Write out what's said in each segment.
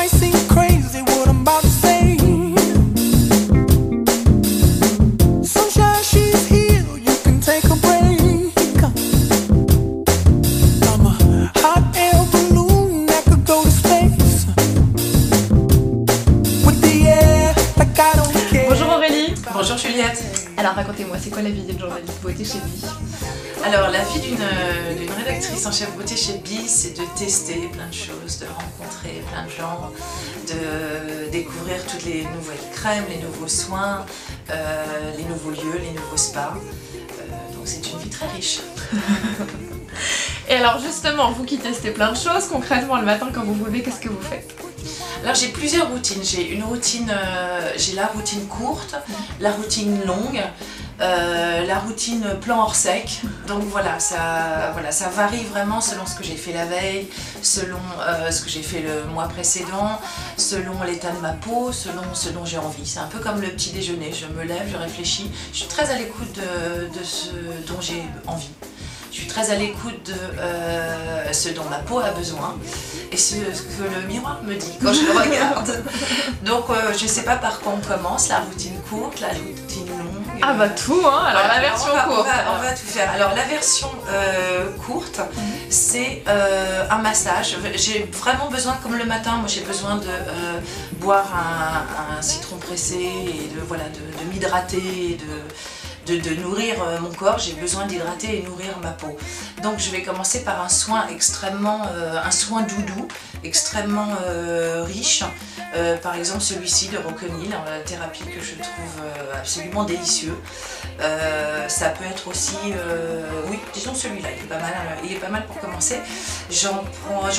might seem crazy what I'm about to say. Sunshine, she's here, you can take a break. I'm a hot air balloon that could go to space. With the air, like I don't care. Bonjour Aurélie. Bonjour Juliette. Alors racontez-moi, c'est quoi la vie d'une journaliste beauté chez Bi? Alors la vie d'une rédactrice en chef beauté chez Bi, c'est de tester plein de choses, de rencontrer plein de gens, de découvrir toutes les nouvelles crèmes, les nouveaux soins, les nouveaux lieux, les nouveaux spas. Donc c'est une vie très riche. Et alors justement, vous qui testez plein de choses, concrètement le matin quand vous vous levez, qu'est-ce que vous faites? Alors j'ai plusieurs routines. J'ai la routine courte, la routine longue, la routine plan hors sec. Donc voilà, ça varie vraiment selon ce que j'ai fait la veille, selon ce que j'ai fait le mois précédent, selon l'état de ma peau, selon ce dont j'ai envie. C'est un peu comme le petit déjeuner. Je me lève, je réfléchis, je suis très à l'écoute de ce dont j'ai envie. Je suis très à l'écoute de ce dont ma peau a besoin et ce que le miroir me dit quand je le regarde. Donc je ne sais pas par quoi on commence, la routine courte, la routine longue. Ah bah tout hein, alors voilà, la version courte. On va tout faire. Alors la version courte, c'est un massage. J'ai vraiment besoin, comme le matin, moi j'ai besoin de boire un citron pressé et de m'hydrater et de nourrir mon corps. J'ai besoin d'hydrater et nourrir ma peau. Donc je vais commencer par un soin un soin doudou, extrêmement riche. Par exemple celui-ci de Roconil, la thérapie que je trouve absolument délicieux. Ça peut être aussi, oui, disons celui-là, il est pas mal pour commencer. J'en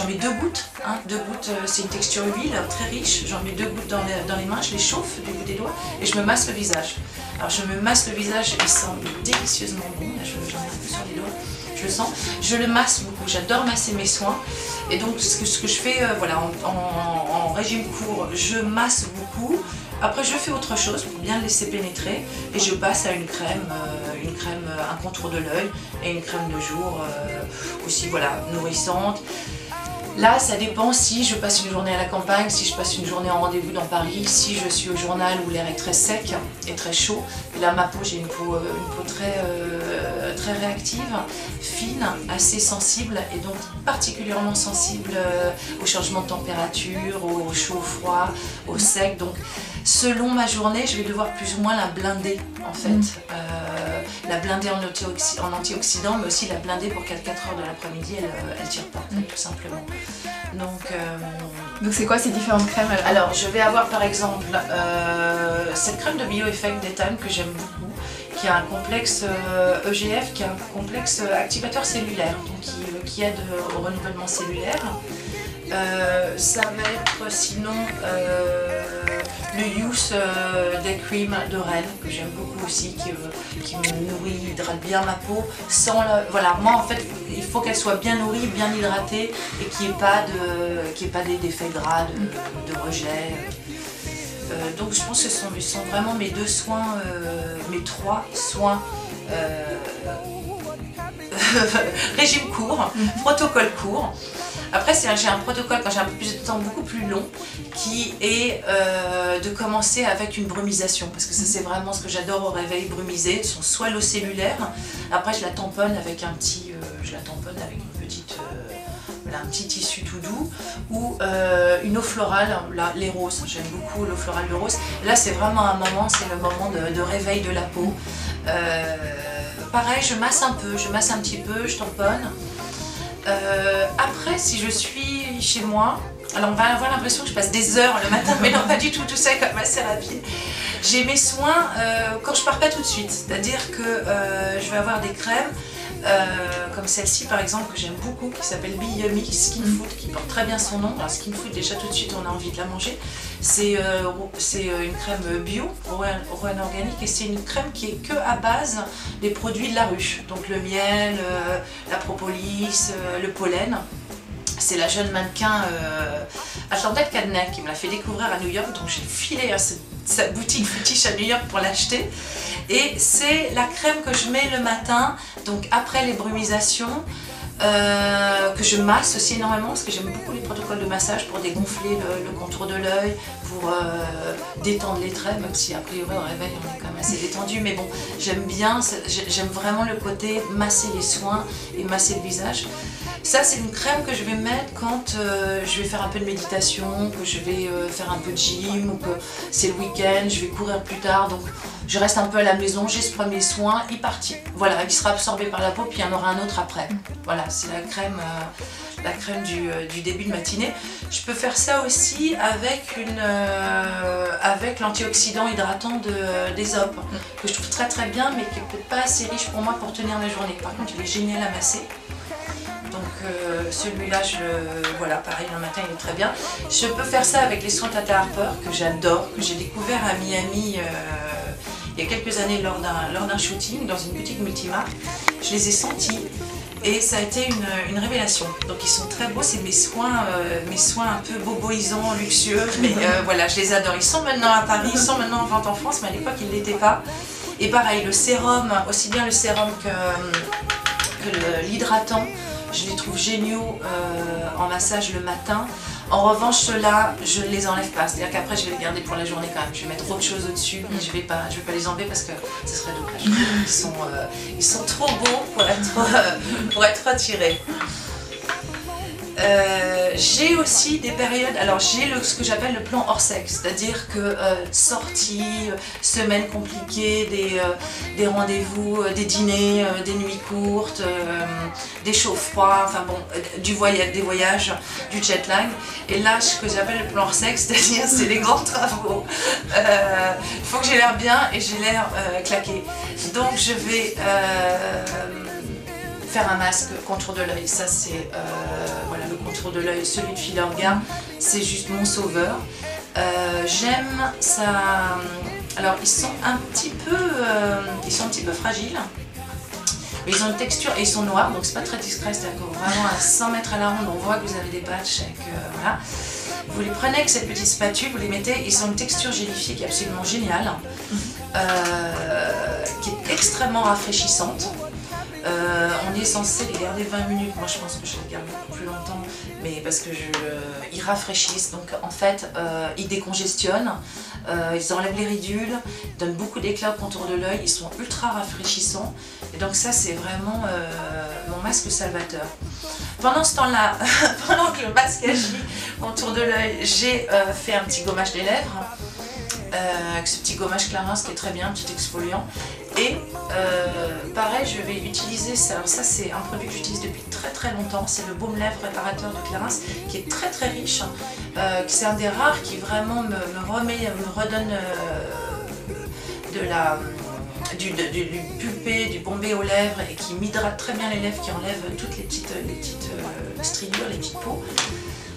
mets 2 gouttes, hein, 2 gouttes, c'est une texture huile très riche. J'en mets 2 gouttes dans les mains, je les chauffe du bout des doigts et je me masse le visage. Alors je me masse le visage, il sent délicieusement bon, là j'en ai un peu sur les doigts, je le sens. Je le masse beaucoup, j'adore masser mes soins. Et donc ce que je fais en régime court, je masse beaucoup. Après je fais autre chose pour bien le laisser pénétrer et je passe à une crème, un contour de l'œil et une crème de jour aussi nourrissante. Là, ça dépend si je passe une journée à la campagne, si je passe une journée en rendez-vous dans Paris, si je suis au journal où l'air est très sec et très chaud. Et là, ma peau, j'ai une peau très réactive, fine, assez sensible et donc particulièrement sensible au changement de température, au chaud, au froid, au sec. Donc, selon ma journée, je vais devoir plus ou moins la blinder en fait. La blinder en antioxydants, mais aussi la blinder pour qu'à 4 h de l'après-midi, elle tire pas, tout simplement. Donc c'est quoi ces différentes crèmes alors je vais avoir par exemple cette crème de Bioeffect Daytime que j'aime beaucoup, qui a un complexe EGF, qui a un complexe activateur cellulaire, donc qui aide au renouvellement cellulaire. Ça va être sinon le Youth Day Cream de Rennes, que j'aime beaucoup aussi, qui me nourrit, hydrate bien ma peau. Voilà, moi en fait, il faut qu'elle soit bien nourrie, bien hydratée et qu'il n'y ait pas d'effet gras, de rejet. Donc je pense que ce sont vraiment mes 2 soins, mes 3 soins. Régime court, protocole court. Après j'ai un protocole quand j'ai un peu plus de temps beaucoup plus long qui est de commencer avec une brumisation parce que ça c'est vraiment ce que j'adore au réveil, brumiser, soit l'eau cellulaire, après je la tamponne avec un petit tissu tout doux ou une eau florale, là, les roses, j'aime beaucoup l'eau florale de rose. Là c'est vraiment un moment, c'est le moment de réveil de la peau. Pareil, je masse un petit peu, je tamponne. Après, si je suis chez moi, alors on va avoir l'impression que je passe des heures le matin, mais non pas du tout, tout ça est quand même assez rapide. J'ai mes soins quand je pars pas tout de suite, c'est-à-dire que je vais avoir des crèmes comme celle-ci par exemple que j'aime beaucoup, qui s'appelle Be Yummy Skin Food, qui porte très bien son nom. Alors Skin Food, déjà tout de suite on a envie de la manger. C'est une crème bio, Rouen organique, et c'est une crème qui est que à base des produits de la ruche, donc le miel, la propolis, le pollen. C'est la jeune mannequin Atlanta Cadney qui me l'a fait découvrir à New York, donc j'ai filé à sa boutique fétiche à New York pour l'acheter. Et c'est la crème que je mets le matin, donc après les brumisations, que je masse aussi énormément parce que j'aime beaucoup les protocoles de massage pour dégonfler le contour de l'œil, pour détendre les traits, même si a priori au réveil on est quand même assez détendu, mais bon, j'aime bien, j'aime vraiment le côté masser les soins et masser le visage. Ça c'est une crème que je vais mettre quand je vais faire un peu de méditation, que je vais faire un peu de gym ou que c'est le week-end, je vais courir plus tard, donc je reste un peu à la maison, j'ai ce premier soin, il partit. Voilà, il sera absorbé par la peau puis il y en aura un autre après. Voilà, c'est la crème du début de matinée. Je peux faire ça aussi avec avec l'antioxydant hydratant d'Aesop, que je trouve très très bien mais qui n'est peut-être pas assez riche pour moi pour tenir la journée. Par contre il est génial à masser. Donc celui-là, voilà, pareil, le matin il est très bien. Je peux faire ça avec les soins Tata Harper que j'adore, que j'ai découvert à Miami il y a quelques années lors d'un shooting dans une boutique multimarque. Je les ai sentis et ça a été une révélation. Donc ils sont très beaux, c'est mes soins un peu boboisants, luxueux, mais voilà, je les adore. Ils sont maintenant à Paris, ils sont maintenant en vente en France, mais à l'époque ils ne l'étaient pas. Et pareil, le sérum, aussi bien le sérum que l'hydratant, je les trouve géniaux en massage le matin. En revanche, ceux-là, je ne les enlève pas. C'est-à-dire qu'après, je vais les garder pour la journée quand même. Je vais mettre autre chose au-dessus, mais je vais pas les enlever parce que ce serait dommage. Ils sont trop beaux pour être retirés. J'ai aussi des périodes, alors j'ai ce que j'appelle le plan hors sexe, c'est-à-dire que sorties, semaines compliquées, des rendez-vous, des dîners, des nuits courtes, des chauds froids, enfin bon, des voyages, du jet lag. Et là, ce que j'appelle le plan hors sexe, c'est-à-dire c'est les grands travaux. Il faut que j'ai l'air bien et j'ai l'air claqué. Donc je vais faire un masque contour de l'œil. Ça c'est voilà, le contour de l'œil, celui de Filorga, c'est juste mon sauveur. J'aime ça. Alors ils sont un petit peu fragiles, mais ils ont une texture et ils sont noirs, donc c'est pas très discret, c'est-à-dire que vraiment à 100 mètres à la ronde on voit que vous avez des patchs et que voilà. Vous les prenez avec cette petite spatule, vous les mettez, ils ont une texture gélifiée qui est absolument géniale, qui est extrêmement rafraîchissante. On est censé les garder 20 minutes, moi je pense que je les garde beaucoup plus longtemps, mais parce que ils rafraîchissent, donc en fait ils décongestionnent, ils enlèvent les ridules, donnent beaucoup d'éclat au contour de l'œil, ils sont ultra rafraîchissants, et donc ça c'est vraiment mon masque salvateur. Pendant ce temps-là, pendant que le masque agit autour de l'œil, j'ai fait un petit gommage des lèvres, avec ce petit gommage Clarins qui est très bien, un petit exfoliant. Et pareil, je vais utiliser ça. Alors ça c'est un produit que j'utilise depuis très longtemps, c'est le baume lèvres réparateur de Clarins qui est très riche, c'est un des rares qui vraiment me redonne du pulpé, du bombé aux lèvres et qui m'hydrate très bien les lèvres, qui enlève toutes les petites stridures, les petites peaux.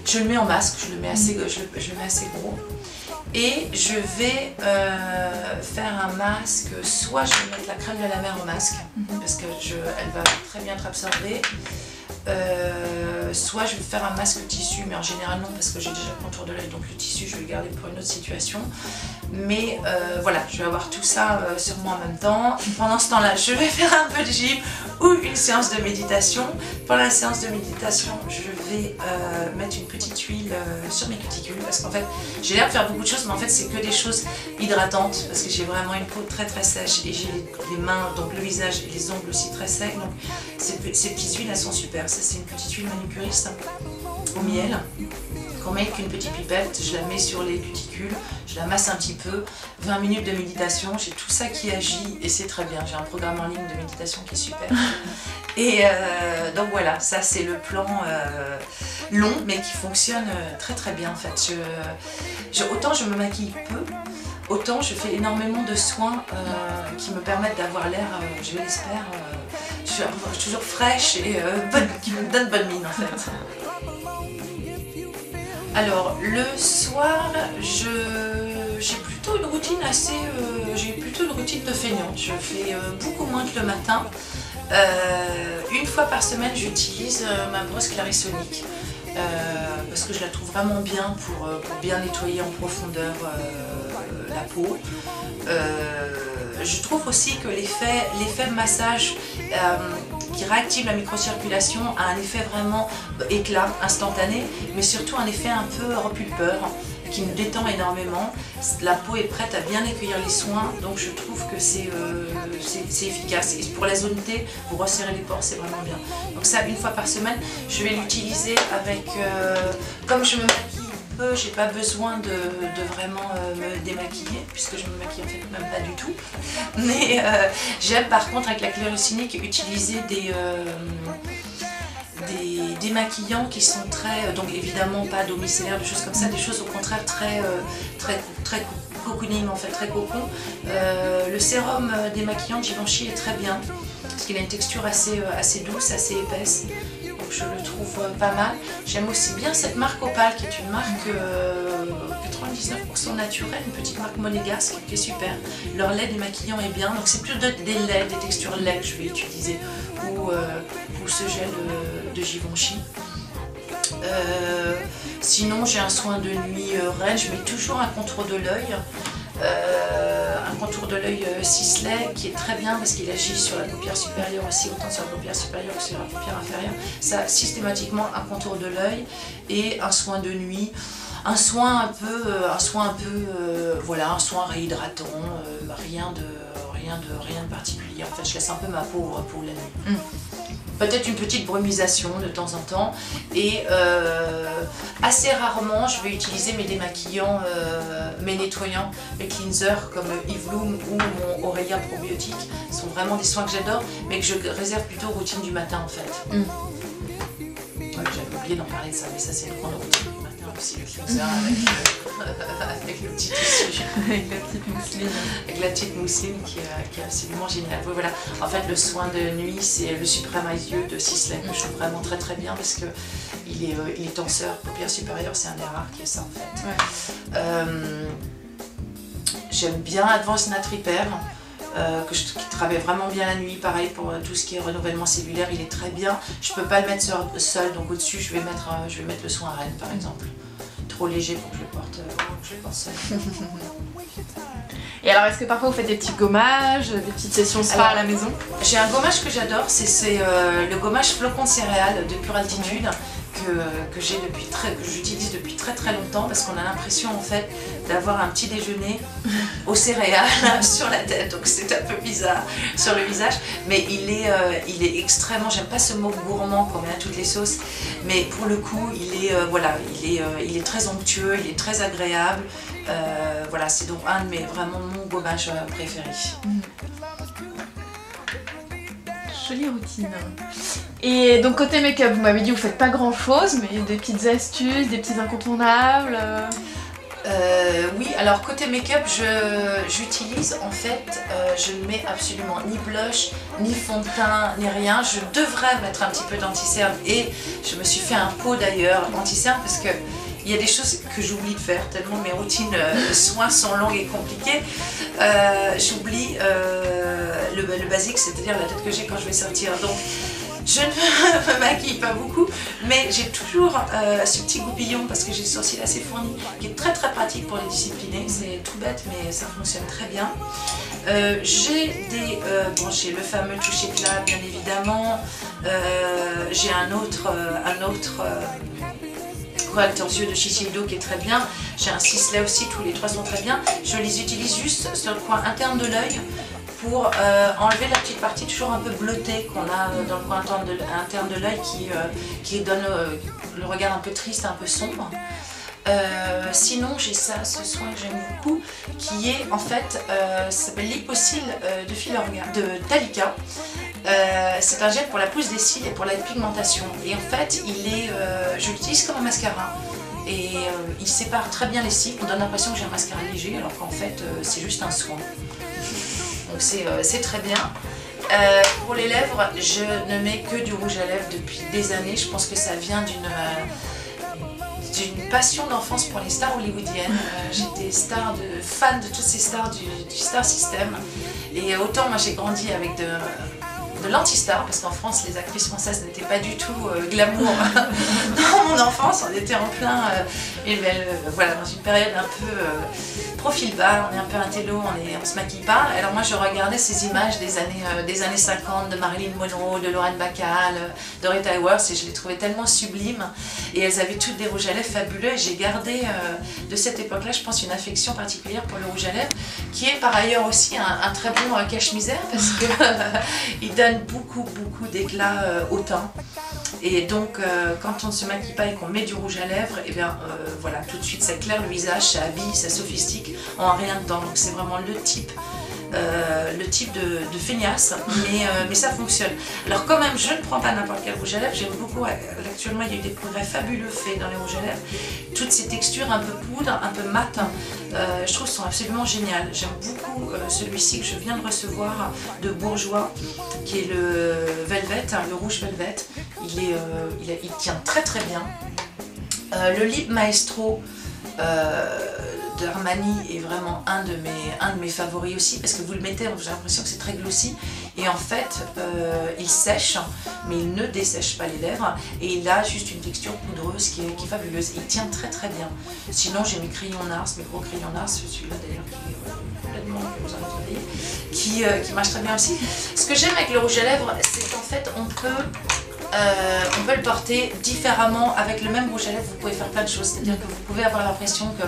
Je le mets en masque, je le mets assez gros. Et je vais faire un masque, soit je vais mettre la crème de la mer au masque, parce qu'elle va très bien être absorbée, soit je vais faire un masque tissu, mais en général non, parce que j'ai déjà le contour de l'œil, donc le tissu je vais le garder pour une autre situation. Mais voilà, je vais avoir tout ça sur moi en même temps. Pendant ce temps-là, je vais faire un peu de gym ou une séance de méditation. Pendant la séance de méditation, je vais mettre une petite huile sur mes cuticules, parce qu'en fait, j'ai l'air de faire beaucoup de choses, mais en fait, c'est que des choses hydratantes, parce que j'ai vraiment une peau très sèche et j'ai les mains, donc le visage et les ongles aussi très secs. Donc ces petites huiles, elles sont super. Ça, c'est une petite huile manucuriste au miel qu'on met avec une petite pipette, je la mets sur les cuticules, je la masse un petit peu, 20 minutes de méditation, j'ai tout ça qui agit et c'est très bien, j'ai un programme en ligne de méditation qui est super. Et donc voilà, ça c'est le plan long mais qui fonctionne très bien en fait. Autant je me maquille peu, autant je fais énormément de soins qui me permettent d'avoir l'air, je l'espère, toujours fraîche et qui me donne bonne mine en fait. Alors le soir, j'ai plutôt une routine de feignante. Je fais beaucoup moins que le matin. Une fois par semaine, j'utilise ma brosse clarisonique parce que je la trouve vraiment bien pour bien nettoyer en profondeur la peau. Je trouve aussi que l'effet massage qui réactive la microcirculation, a un effet vraiment éclat, instantané, mais surtout un effet un peu repulpeur, qui nous détend énormément. La peau est prête à bien accueillir les soins, donc je trouve que c'est efficace. Et pour la zone T, vous resserrez les pores, c'est vraiment bien. Donc ça, une fois par semaine, je vais l'utiliser avec... comme je me maquille peu, j'ai pas besoin de vraiment me démaquiller, puisque je me maquille en fait même pas du tout. Mais j'aime par contre avec la chlorocinique utiliser des démaquillants qui sont très, donc évidemment pas d'eau micellaire, des choses comme ça, des choses au contraire très cocooning en fait, très cocon. Le sérum démaquillant de Givenchy est très bien, parce qu'il a une texture assez douce, assez épaisse. Donc je le trouve pas mal. J'aime aussi bien cette marque Opal, qui est une marque 99% naturelle, une petite marque monégasque qui est super. Leur lait démaquillant est bien, donc c'est plus des laits, des textures lait que je vais utiliser, ou ce gel de Givenchy. Sinon j'ai un soin de nuit Rennes, je mets toujours un contour de l'œil. Un contour de l'œil Sisley qui est très bien parce qu'il agit sur la paupière supérieure aussi, autant sur la paupière supérieure que sur la paupière inférieure. Ça, systématiquement un contour de l'œil et un soin de nuit, un soin un peu voilà, un soin réhydratant, rien de particulier. En fait, je laisse un peu ma peau pour la nuit. Peut-être une petite brumisation de temps en temps, et assez rarement je vais utiliser mes démaquillants, mes nettoyants, mes cleansers comme Eve Bloom ou mon Aurelia probiotique. Ce sont vraiment des soins que j'adore, mais que je réserve plutôt aux routines du matin en fait. Ouais, j'avais oublié d'en parler de ça, mais ça c'est une grande routine du matin aussi, le cleanser avec le petit tissu. Avec la petite mousseline. Avec la petite mousseline qui est absolument géniale. Voilà. En fait, le soin de nuit, c'est le Supreme Eyes View de Sisley, que je trouve vraiment très bien parce que il est tenseur, paupière supérieure, c'est un des rares qui est ça en fait. Ouais. J'aime bien Advanced Night Repair. Qui travaille vraiment bien la nuit, pareil pour tout ce qui est renouvellement cellulaire, il est très bien. Je peux pas le mettre seul, donc au-dessus je vais mettre le soin à Rennes par exemple. Trop léger pour que je le porte seul. Et alors, est-ce que parfois vous faites des petits gommages, des petites sessions spa à la maison? J'ai un gommage que j'adore, c'est le gommage flocon de céréales de Pure Altitude. Que j'utilise depuis très longtemps, parce qu'on a l'impression en fait d'avoir un petit déjeuner aux céréales sur la tête, donc c'est un peu bizarre sur le visage, mais il est extrêmement, j'aime pas ce mot gourmand qu'on met à toutes les sauces, mais pour le coup il est très onctueux, il est très agréable, voilà, c'est donc un de vraiment mon gommage préféré. Jolie routine. Et donc côté make-up, vous m'avez dit que vous faites pas grand chose, mais des petites astuces, des petits incontournables. Oui, alors côté make-up, j'utilise en fait, je ne mets absolument ni blush, ni fond de teint, ni rien. Je devrais mettre un petit peu d'anti-cerne, et je me suis fait un pot d'ailleurs anti-cerne parce que il y a des choses que j'oublie de faire, tellement mes routines de soins sont longues et compliquées. J'oublie le basique, c'est-à-dire la tête que j'ai quand je vais sortir. Donc je ne me maquille pas beaucoup, mais j'ai toujours ce petit goupillon parce que j'ai le sourcil assez fourni, qui est très pratique pour les discipliner. C'est tout bête, mais ça fonctionne très bien. J'ai j'ai le fameux toucher plat, bien évidemment. J'ai un autre correcteur yeux de Shiseido qui est très bien. J'ai un Sisley aussi, tous les trois sont très bien. Je les utilise juste sur le coin interne de l'œil pour enlever la petite partie toujours un peu bleutée qu'on a dans le coin interne de l'œil qui donne le regard un peu triste, un peu sombre. Sinon j'ai ce soin que j'aime beaucoup qui est en fait, ça s'appelle l'Hypocil de Talika. C'est un gel pour la pousse des cils et pour la pigmentation, et en fait je l'utilise comme un mascara et il sépare très bien les cils. On donne l'impression que j'ai un mascara léger alors qu'en fait c'est juste un soin, donc c'est très bien. Pour les lèvres, je ne mets que du rouge à lèvres depuis des années. Je pense que ça vient d'une passion d'enfance pour les stars hollywoodiennes. J'étais fan de toutes ces stars du Star System, et autant moi j'ai grandi avec de l'anti-star, parce qu'en France les actrices françaises n'étaient pas du tout glamour. Dans mon enfance on était en plein Et ben, voilà, dans une période un peu profil bas, on est un peu intello, on se maquille pas. Alors moi je regardais ces images des années 50 de Marilyn Monroe, de Lauren Bacall, de Rita Hayworth et je les trouvais tellement sublimes. Et elles avaient toutes des rouges à lèvres fabuleux et j'ai gardé de cette époque-là, je pense, une affection particulière pour le rouge à lèvres qui est par ailleurs aussi un très bon cache-misère parce que il donne beaucoup d'éclat au teint. Et donc quand on ne se maquille pas et qu'on met du rouge à lèvres, et bien voilà, tout de suite ça éclaire le visage, ça habille, ça sophistique en rien de temps. Donc c'est vraiment le type de feignasse, mais ça fonctionne. Alors quand même, je ne prends pas n'importe quel rouge à lèvres, j'aime beaucoup, actuellement il y a eu des progrès fabuleux faits dans les rouges à lèvres. Toutes ces textures un peu poudre, un peu mat, je trouve sont absolument géniales. J'aime beaucoup celui-ci que je viens de recevoir de Bourjois, qui est le Velvet, le rouge Velvet. Il tient très bien. Le Lip Maestro d'Armani est vraiment un de mes favoris aussi parce que vous le mettez, j'ai l'impression que c'est très glossy et en fait il sèche mais il ne dessèche pas les lèvres et il a juste une texture poudreuse qui est fabuleuse. Il tient très bien. Sinon j'ai mes crayons Nars, mes gros crayons Nars, celui-là d'ailleurs qui marche très bien aussi. Ce que j'aime avec le rouge à lèvres, c'est qu'en fait on peut le porter différemment. Avec le même rouge à lèvres, vous pouvez faire plein de choses. C'est-à-dire que vous pouvez avoir l'impression que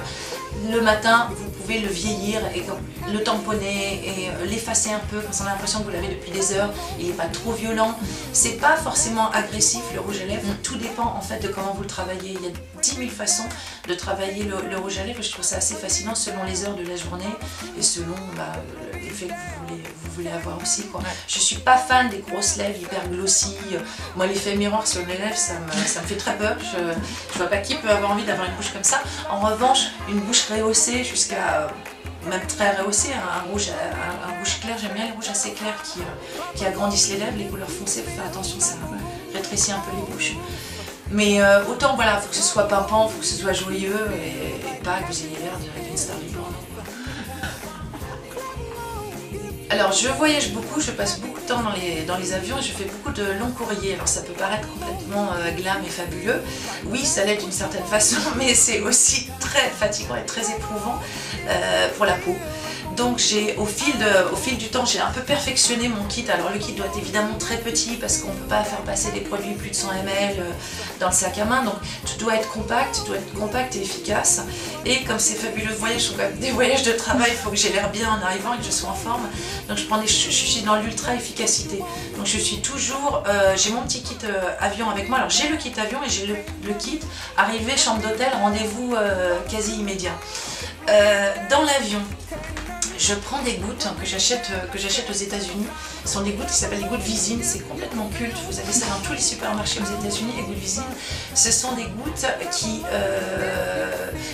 le matin, vous pouvez le vieillir et le tamponner et l'effacer un peu, quand on a l'impression que vous l'avez depuis des heures. Il n'est pas trop violent. C'est pas forcément agressif, le rouge à lèvres. Tout dépend en fait de comment vous le travaillez. Il y a 10 000 façons de travailler le rouge à lèvres. Je trouve ça assez fascinant selon les heures de la journée et selon l'effet que vous voulez avoir aussi, quoi. Je suis pas fan des grosses lèvres hyper glossy. Moi, l'effet miroir sur les lèvres, ça me fait très peur. Je vois pas qui peut avoir envie d'avoir une bouche comme ça. En revanche, une bouche rehaussée jusqu'à même très rehaussée, un rouge clair, j'aime bien les rouges assez clairs qui agrandissent les lèvres. Les couleurs foncées, il faut faire attention, ça rétrécit un peu les bouches. Mais autant voilà, il faut que ce soit pimpant, il faut que ce soit joyeux et pas que vous ayez l'air d'une star du porno. Alors je voyage beaucoup, je passe beaucoup de temps dans les avions et je fais beaucoup de longs courriers. Alors ça peut paraître complètement glam et fabuleux, oui ça l'est d'une certaine façon, mais c'est aussi très fatigant et très éprouvant pour la peau. Donc au fil du temps, j'ai un peu perfectionné mon kit. Alors le kit doit être évidemment très petit parce qu'on ne peut pas faire passer des produits plus de 100 ml dans le sac à main. Donc tout doit être compact et efficace. Et comme ces fabuleux voyages sont quand même des voyages de travail, il faut que j'ai l'air bien en arrivant et que je sois en forme. Donc je suis dans l'ultra efficacité. Donc je suis toujours, j'ai mon petit kit avion avec moi. Alors j'ai le kit avion et j'ai le kit arrivée, chambre d'hôtel, rendez-vous quasi immédiat. Dans l'avion, je prends des gouttes que j'achète aux États-Unis. Ce sont des gouttes qui s'appellent les gouttes Visine. C'est complètement culte. Vous avez ça dans tous les supermarchés aux États-Unis, les gouttes Visine. Ce sont des gouttes qui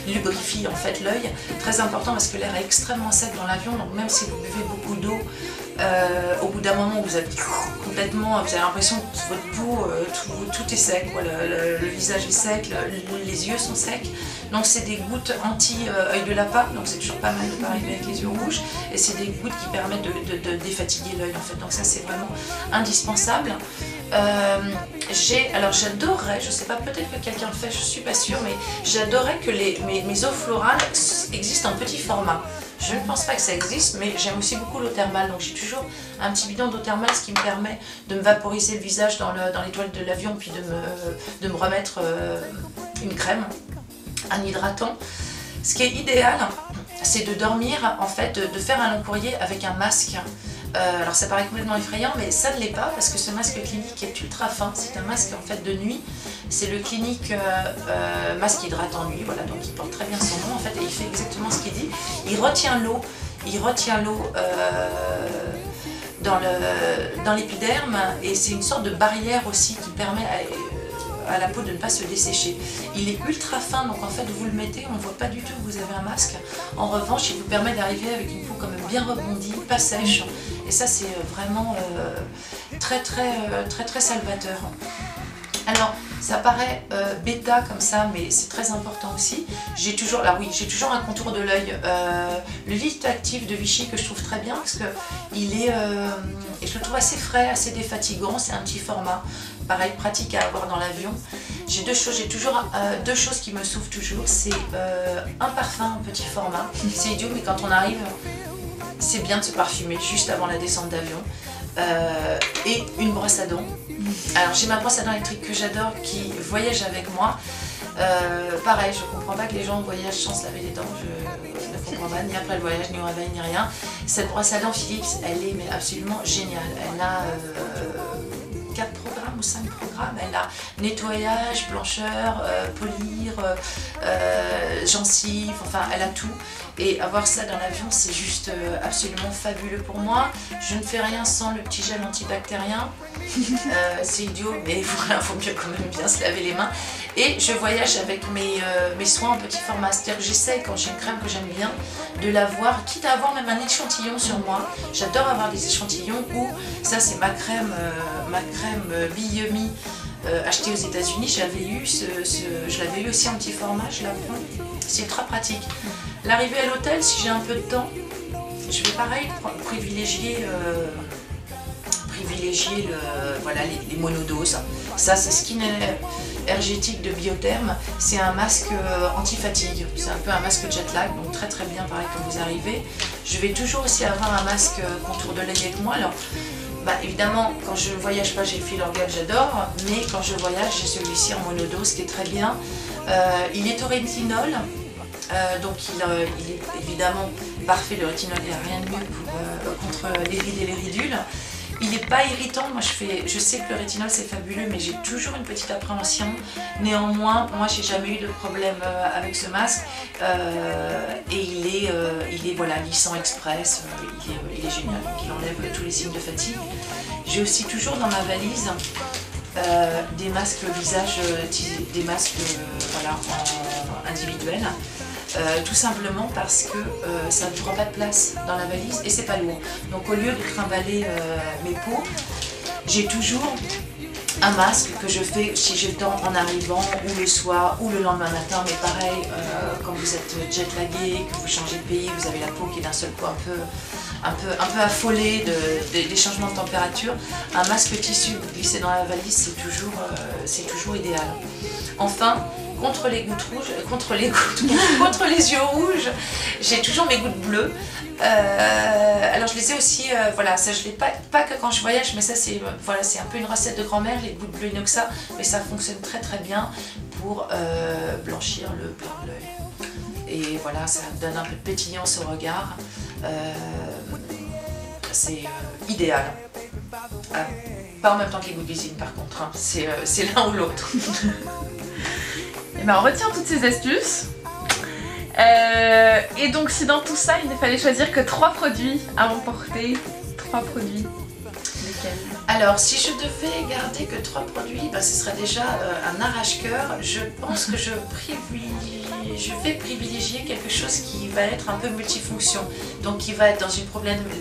lubrifient en fait l'œil. Très important parce que l'air est extrêmement sec dans l'avion. Donc même si vous buvez beaucoup d'eau, au bout d'un moment vous avez l'impression que votre peau, tout est sec, quoi. Le visage est sec, les yeux sont secs. Donc c'est des gouttes anti-œil de lapin, donc c'est toujours pas mal de ne pas arriver avec les yeux rouges. Et c'est des gouttes qui permettent de défatiguer l'œil en fait. Donc ça c'est vraiment indispensable. Alors j'adorerais, je sais pas, peut-être que quelqu'un le fait, je suis pas sûre, mais j'adorerais que mes eaux florales existent en petit format. Je ne pense pas que ça existe, mais j'aime aussi beaucoup l'eau thermale, donc j'ai toujours un petit bidon d'eau thermale, ce qui me permet de me vaporiser le visage dans les toiles de l'avion, puis de me remettre une crème, un hydratant. Ce qui est idéal, c'est de dormir, en fait, de faire un long courrier avec un masque. Alors ça paraît complètement effrayant, mais ça ne l'est pas parce que ce masque clinique est ultra fin. C'est un masque en fait de nuit. C'est le clinique masque hydratant nuit, voilà, donc il porte très bien son nom en fait et il fait exactement ce qu'il dit. Il retient l'eau dans l'épiderme et c'est une sorte de barrière aussi qui permet à la peau de ne pas se dessécher. Il est ultra fin, donc en fait vous le mettez, on ne voit pas du tout que vous avez un masque. En revanche, il vous permet d'arriver avec une peau quand même bien rebondie, pas sèche. Et ça c'est vraiment très salvateur. Alors ça paraît bêta comme ça, mais c'est très important aussi. J'ai toujours un contour de l'œil. Le lift actif de Vichy que je trouve très bien parce que et je le trouve assez frais, assez défatigant. C'est un petit format, pareil pratique à avoir dans l'avion. j'ai deux choses, deux choses qui me sauvent toujours. C'est un parfum en petit format. C'est idiot, mais quand on arrive, c'est bien de se parfumer juste avant la descente d'avion. Et une brosse à dents. Alors j'ai ma brosse à dents électrique que j'adore, qui voyage avec moi. Pareil, je comprends pas que les gens au voyage sans se laver les dents. Je ne comprends pas, ni après le voyage, ni au réveil, ni rien. Cette brosse à dents Philips, elle est mais absolument géniale. Elle a 4 programmes ou 5 programmes. Elle a nettoyage, blancheur, polir, gencives, enfin elle a tout. Et avoir ça dans l'avion, c'est juste absolument fabuleux pour moi. Je ne fais rien sans le petit gel antibactérien. C'est idiot, mais il faut mieux quand même bien se laver les mains. Et je voyage avec mes soins en petit format. C'est-à-dire que j'essaie, quand j'ai une crème que j'aime bien, de l'avoir, quitte à avoir même un échantillon sur moi. J'adore avoir des échantillons où, ça c'est ma crème Biyumi achetée aux États-Unis. Je l'avais eu aussi en petit format, je la prends. C'est ultra pratique. L'arrivée à l'hôtel, si j'ai un peu de temps, je vais pareil privilégier les monodoses. Ça c'est Skin Ergétique de Biotherm. C'est un masque anti-fatigue. C'est un peu un masque jet lag, donc très très bien pareil quand vous arrivez. Je vais toujours aussi avoir un masque contour de l'œil avec moi. Alors, évidemment, quand je ne voyage pas, j'ai le Filorgal, j'adore, mais quand je voyage, j'ai celui-ci en monodose qui est très bien. Il est au rétinol, donc il est évidemment parfait. Le rétinol, il n'y a rien de mieux contre les rides et les ridules. Il n'est pas irritant, moi je sais que le rétinol c'est fabuleux, mais j'ai toujours une petite appréhension. Néanmoins, moi j'ai jamais eu de problème avec ce masque, et il est voilà, lissant express, il est génial, donc il enlève tous les signes de fatigue. J'ai aussi toujours dans ma valise des masques visage, des masques voilà, individuels. Tout simplement parce que ça ne prend pas de place dans la valise et c'est pas lourd. Donc au lieu de trimballer mes pots, j'ai toujours un masque que je fais si j'ai le temps en arrivant ou le soir ou le lendemain matin. Mais pareil, quand vous êtes jet lagué, que vous changez de pays, vous avez la peau qui est d'un seul coup un peu affolée des changements de température. Un masque tissu glissé dans la valise, c'est toujours idéal. Enfin, contre les gouttes rouges, contre les yeux rouges, j'ai toujours mes gouttes bleues. Alors je les ai aussi, voilà, ça je l'ai pas que quand je voyage, mais ça c'est voilà, c'est un peu une recette de grand-mère, les gouttes bleues inoxa, mais ça fonctionne très très bien pour blanchir le blanc de l'œil. Et voilà, ça donne un peu de pétillance au regard. C'est idéal. Pas en même temps que les gouttes visine par contre, hein. C'est l'un ou l'autre. Et on retient toutes ces astuces. Et donc si dans tout ça il ne fallait choisir que 3 produits à emporter, 3 produits, lesquels? Alors si je devais garder que 3 produits, ce serait déjà un arrache-cœur. Je pense que je vais privilégier quelque chose qui va être un peu multifonction. Donc qui va être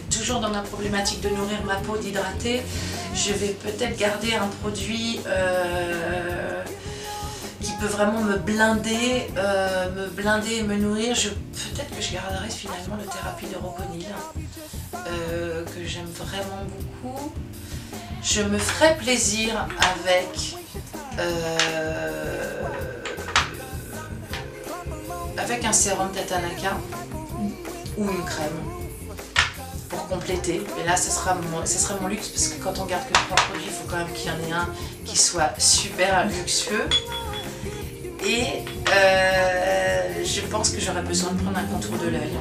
toujours dans ma problématique de nourrir ma peau, d'hydrater. Je vais peut-être garder un produit qui peut vraiment me blinder et me nourrir. Peut-être que je garderai finalement le thérapie de Roconil, que j'aime vraiment beaucoup. Je me ferai plaisir avec un sérum Tatanaka ou une crème pour compléter. Et là, ce sera mon luxe, parce que quand on garde que 3 produits, il faut quand même qu'il y en ait un qui soit super luxueux. Et je pense que j'aurais besoin de prendre un contour de l'œil.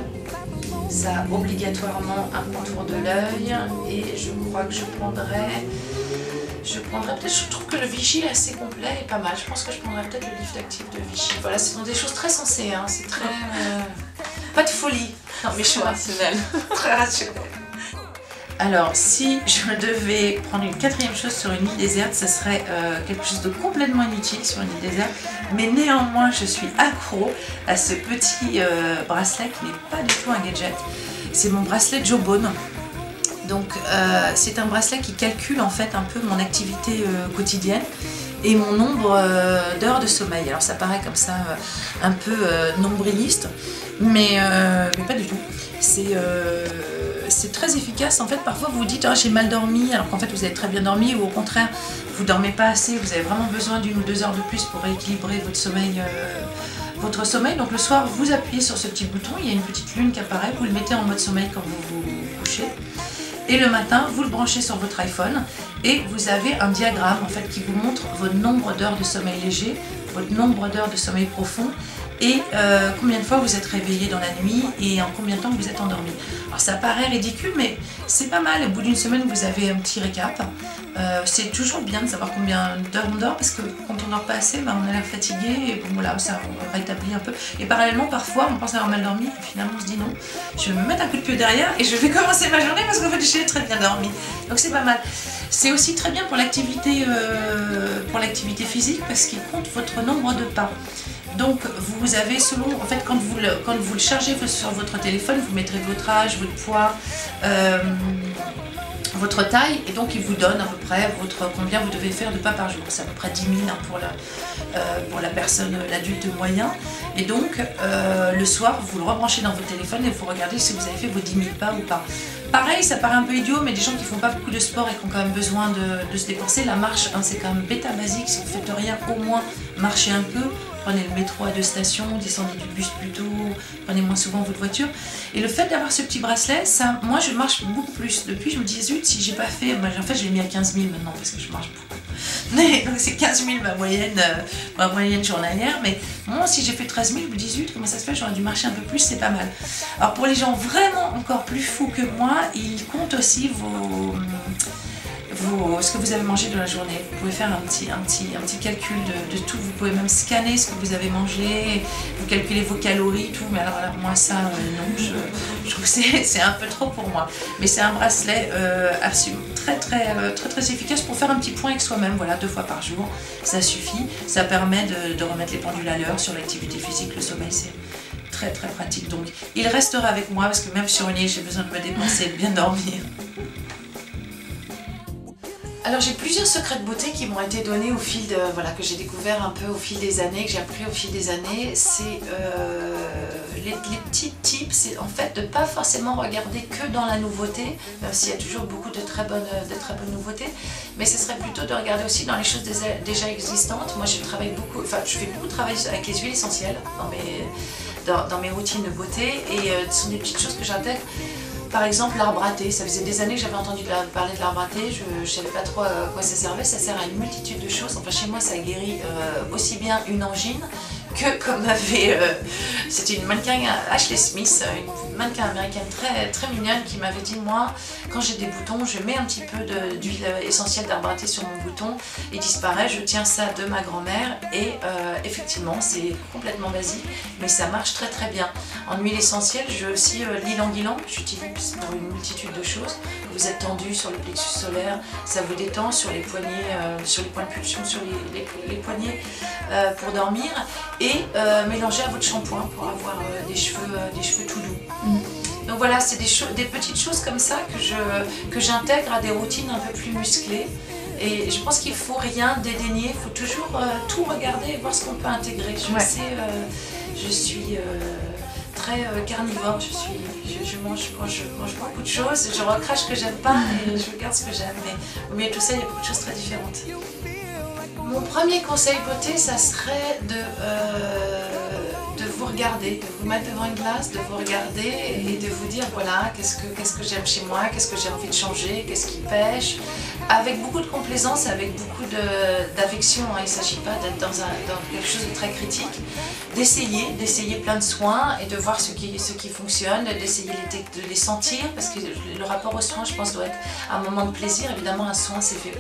Ça, obligatoirement un contour de l'œil. Et je crois que je prendrais peut-être, je trouve que le Vichy est assez complet et pas mal. Je pense que je prendrais peut-être le Lift Active de Vichy. Voilà, ce sont des choses très sensées, hein. C'est très... pas de folie dans mes choix. Rationnel. Très rationnel. Alors, si je devais prendre une 4e chose sur une île déserte, ce serait quelque chose de complètement inutile sur une île déserte, mais néanmoins, je suis accro à ce petit bracelet qui n'est pas du tout un gadget. C'est mon bracelet Jawbone. Donc, c'est un bracelet qui calcule en fait un peu mon activité quotidienne et mon nombre d'heures de sommeil. Alors, ça paraît comme ça un peu nombriliste, mais pas du tout. c'est très efficace. En fait, parfois vous vous dites oh, j'ai mal dormi, alors qu'en fait vous avez très bien dormi, ou au contraire vous dormez pas assez, vous avez vraiment besoin d'1 ou 2 heures de plus pour rééquilibrer votre sommeil. Donc le soir, vous appuyez sur ce petit bouton, il y a une petite lune qui apparaît, vous le mettez en mode sommeil quand vous vous couchez. Et le matin, vous le branchez sur votre iPhone et vous avez un diagramme en fait, qui vous montre votre nombre d'heures de sommeil léger, votre nombre d'heures de sommeil profond et combien de fois vous êtes réveillé dans la nuit et en combien de temps vous êtes endormi. Alors ça paraît ridicule mais c'est pas mal, au bout d'une semaine vous avez un petit récap. C'est toujours bien de savoir combien d'heures on dort parce que quand on dort pas assez, ben, on a l'air fatigué et bon, voilà, ça rétablit un peu. Et parallèlement parfois on pense avoir mal dormi et finalement on se dit non, je vais me mettre un coup de pied derrière et je vais commencer ma journée parce qu'en fait j'ai très bien dormi. Donc c'est pas mal. C'est aussi très bien pour l'activité physique parce qu'il compte votre nombre de pas. Donc vous avez selon, en fait quand vous le chargez sur votre téléphone, vous mettrez votre âge, votre poids, votre taille et donc il vous donne à peu près combien vous devez faire de pas par jour. C'est à peu près 10 000 hein, pour la personne, l'adulte moyen. Et donc le soir vous le rebranchez dans votre téléphone et vous regardez si vous avez fait vos 10 000 pas ou pas. Pareil, ça paraît un peu idiot, mais des gens qui font pas beaucoup de sport et qui ont quand même besoin de se dépenser, la marche, hein, c'est quand même bêta basique. Si vous faites rien, au moins marchez un peu. Prenez le métro à 2 stations, descendez du bus plus tôt, prenez moins souvent votre voiture. Et le fait d'avoir ce petit bracelet, ça, moi je marche beaucoup plus. Depuis je me dis zut, si j'ai pas fait, moi, en fait je l'ai mis à 15 000 maintenant parce que je marche beaucoup. Mais, donc c'est 15 000 ma moyenne journalière, mais moi si j'ai fait 13 000, je me dis zut, comment ça se fait, j'aurais dû marcher un peu plus, c'est pas mal. Alors pour les gens vraiment encore plus fous que moi, ils comptent aussi ce que vous avez mangé de la journée. Vous pouvez faire un petit calcul de tout, vous pouvez même scanner ce que vous avez mangé, vous calculez vos calories, tout, mais alors moi ça, non, je trouve que c'est un peu trop pour moi. Mais c'est un bracelet absolument très efficace pour faire un petit point avec soi-même, voilà, 2 fois par jour, ça suffit, ça permet de remettre les pendules à l'heure sur l'activité physique, le sommeil, c'est très pratique. Donc il restera avec moi parce que même sur une île, j'ai besoin de me dépenser et de bien dormir. Alors j'ai plusieurs secrets de beauté qui m'ont été donnés au fil de, voilà, que j'ai découvert un peu au fil des années, que j'ai appris au fil des années. C'est les petits tips, c'est en fait de ne pas forcément regarder que dans la nouveauté, même s'il y a toujours beaucoup de très bonnes nouveautés, mais ce serait plutôt de regarder aussi dans les choses déjà existantes. Moi je fais beaucoup de travail avec les huiles essentielles dans mes routines de beauté et ce sont des petites choses que j'intègre. Par exemple l'arbre à thé, ça faisait des années que j'avais entendu parler de l'arbre à thé, je ne savais pas trop à quoi ça servait, ça sert à une multitude de choses, enfin chez moi ça guérit aussi bien une angine que comme c'était une mannequin Ashley Smith, une mannequin américaine très mignonne qui m'avait dit moi quand j'ai des boutons je mets un petit peu d'huile essentielle d'arbre à thé sur mon bouton, il disparaît, je tiens ça de ma grand-mère et effectivement c'est complètement basique mais ça marche très bien. En huile essentielle j'ai aussi l'ylang-ylang, j'utilise pour une multitude de choses. Vous êtes tendu sur le plexus solaire, ça vous détend sur les poignets, sur les points de pulsion, sur les poignets pour dormir et mélanger à votre shampoing pour avoir des cheveux tout doux. Donc voilà, c'est des petites choses comme ça que j'intègre à des routines un peu plus musclées. Et je pense qu'il ne faut rien dédaigner, il faut toujours tout regarder et voir ce qu'on peut intégrer. Je suis très carnivore, je mange beaucoup de choses, je recrache ce que j'aime pas et je garde ce que j'aime. Mais au milieu de tout ça, il y a beaucoup de choses très différentes. Mon premier conseil beauté, ça serait de vous regarder, de vous mettre devant une glace, de vous regarder et de vous dire voilà, qu'est-ce que j'aime chez moi, qu'est-ce que j'ai envie de changer, qu'est-ce qui pêche, avec beaucoup de complaisance, avec beaucoup d'affection, hein. Il ne s'agit pas d'être dans quelque chose de très critique, d'essayer plein de soins et de voir ce qui fonctionne, d'essayer de les sentir, parce que le rapport aux soins, je pense, doit être un moment de plaisir. Évidemment, un soin, c'est fait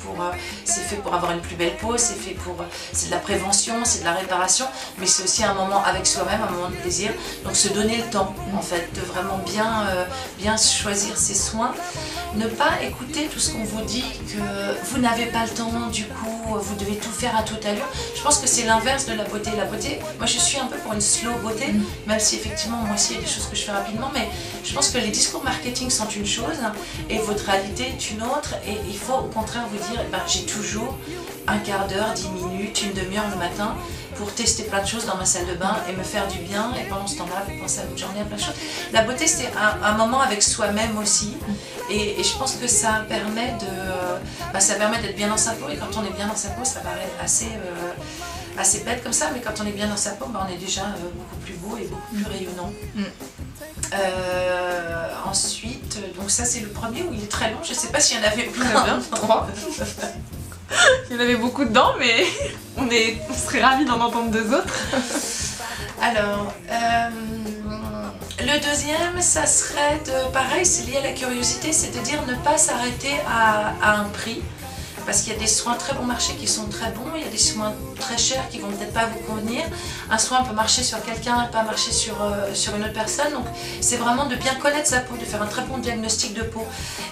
pour avoir une plus belle peau, c'est de la prévention, c'est de la réparation, mais c'est aussi un moment avec soi-même, un moment de plaisir. Donc se donner le temps, en fait, de vraiment bien choisir ses soins. Ne pas écouter tout ce qu'on vous dit, que vous n'avez pas le temps, du coup, vous devez tout faire à toute allure. Je pense que c'est l'inverse de la beauté. La beauté, moi je suis un peu pour une slow beauté, même si effectivement moi aussi il y a des choses que je fais rapidement, mais je pense que les discours marketing sont une chose et votre réalité est une autre, et il faut au contraire vous dire, j'ai toujours un quart d'heure, 10 minutes, une demi-heure le matin pour tester plein de choses dans ma salle de bain et me faire du bien, et pendant ce temps-là, penser à l'autre journée, à plein de choses. La beauté, c'est un moment avec soi-même aussi, et je pense que ça permet d'être bien dans sa peau, et quand on est bien dans sa peau, ça paraît assez bête comme ça, mais quand on est bien dans sa peau, on est déjà beaucoup plus beau et beaucoup plus rayonnant. Ensuite, donc ça c'est le premier où il est très long, je sais pas s'il y en avait plein. Bien, 3. Il y en avait beaucoup dedans, mais on serait ravis d'en entendre 2 autres. Alors, le deuxième, ça serait pareil, c'est lié à la curiosité, c'est de dire ne pas s'arrêter à un prix. Parce qu'il y a des soins très bon marché qui sont très bons, il y a des soins très chers qui vont peut-être pas vous convenir. Un soin peut marcher sur quelqu'un et pas marcher sur une autre personne. Donc c'est vraiment de bien connaître sa peau, de faire un très bon diagnostic de peau.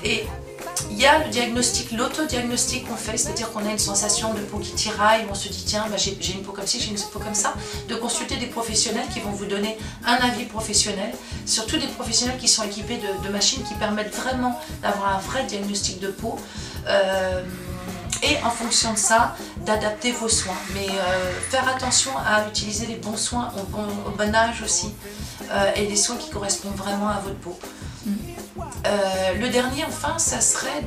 Et il y a le diagnostic, l'autodiagnostic qu'on fait, c'est-à-dire qu'on a une sensation de peau qui tiraille, on se dit tiens j'ai une peau comme ci, j'ai une peau comme ça, de consulter des professionnels qui vont vous donner un avis professionnel, surtout des professionnels qui sont équipés de machines qui permettent vraiment d'avoir un vrai diagnostic de peau. Et en fonction de ça, d'adapter vos soins. Mais faire attention à utiliser les bons soins au bon âge aussi, et des soins qui correspondent vraiment à votre peau. Le dernier, enfin, ça serait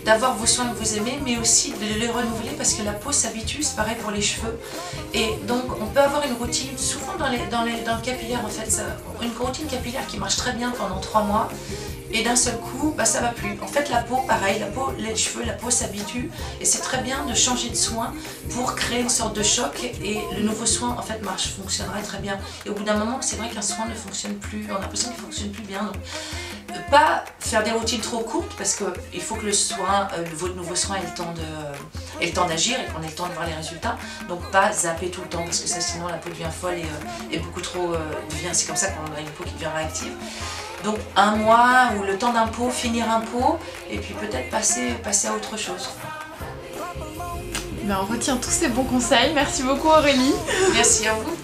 d'avoir vos soins que vous aimez, mais aussi de les renouveler parce que la peau s'habitue, c'est pareil pour les cheveux. Et donc, on peut avoir une routine, souvent dans le capillaire en fait, une routine capillaire qui marche très bien pendant 3 mois. Et d'un seul coup, ça va plus. En fait, la peau, pareil, les cheveux, la peau s'habitue. Et c'est très bien de changer de soin pour créer une sorte de choc. Et le nouveau soin, en fait, fonctionnerait très bien. Et au bout d'un moment, c'est vrai qu'un soin ne fonctionne plus. On a l'impression qu'il ne fonctionne plus bien. Donc, pas faire des routines trop courtes parce qu'il faut que votre nouveau soin ait le temps d'agir et qu'on ait le temps de voir les résultats. Donc, pas zapper tout le temps parce que ça, sinon, la peau devient folle et beaucoup trop. C'est comme ça qu'on a une peau qui devient réactive. Donc 1 mois ou le temps d'un pot, finir un pot et puis peut-être passer à autre chose. On retient tous ces bons conseils. Merci beaucoup Aurélie. Merci à vous.